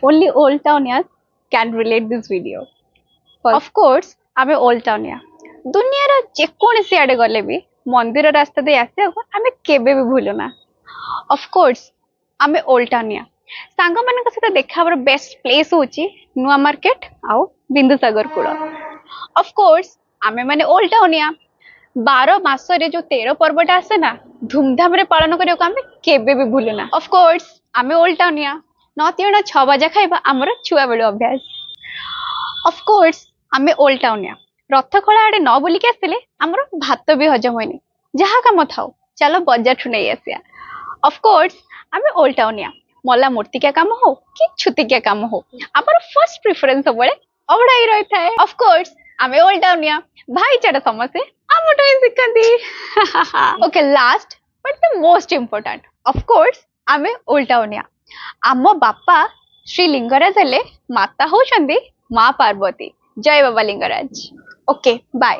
Only old townias can relate this video. Of course, ଆମେ old townia. ଦୁନିଆର ଯେକୌଣସି ଆଡେ ଗଲେ ବି ମନ୍ଦିର ରାସ୍ତା ଦେଇ ଆସିବାକୁ ଆମେ କେବେ ବି ଭୁଲୁନା. Of course, ଆମେ old townia. ସାଙ୍ଗମାନଙ୍କ ସହିତ ଦେଖା ହବାର ବେଷ୍ଟ ପ୍ଲେସ୍ ହଉଛି ନୂଆ ମାର୍କେଟ ଆଉ ବିନ୍ଦୁସାଗର କୂଳ. Of course, ଆମେ ମାନେ old townia. 12 ମାସରେ ଯୋଉ 13 ପର୍ବଟା ଆସେ ନା ଧୁମଧାମରେ ପାଳନ କରିବାକୁ ଆମେ କେବେ ବି ଭୁଲୁନା. Of course, ଆମେ old townia. ନତିଅଣା 6 ବାଜା ଖାଇବା ଆମର ଛୁଆ ବେଳୁ ଅଭ୍ୟାସ. Of course, ଆମେ old townia. ରଥଖଳା ଆଡେ ନ ବୁଲିକି ଆସିଲେ ଆମର ଭାତ ବି ହଜମ ହୁଏନି. ଯାହା କାମ ଥାଉ ଚାଲ ବଜାରଠୁ ନେଇ ଆସିବା. Of course, ଆମେ old townia. ମଲା ମୂର୍ତ୍ତିକା କାମ ହଉ କି ଛୁତିକିଆ କାମ ହଉ ଆମର ଫର୍ଷ୍ଟ ପ୍ରିଫରେନ୍ସ ସବୁବେଳେ ଅବଢା ହିଁ ରହିଥାଏ. Of course, ଆମେ old townia. ଭାଇଚାରା ସମସ୍ତେ ଆମଠୁ ହିଁ ଶିଖନ୍ତି. Okay, last but the most important. Of course, ଆମେ old townia. ଆମ ବାପା ଶ୍ରୀ ଲିଙ୍ଗରାଜ ହେଲେ ମାତା ହଉଛନ୍ତି ମା ପାର୍ବତୀ. ଜୟ ବାବା ଲିଙ୍ଗରାଜ. Okay bye.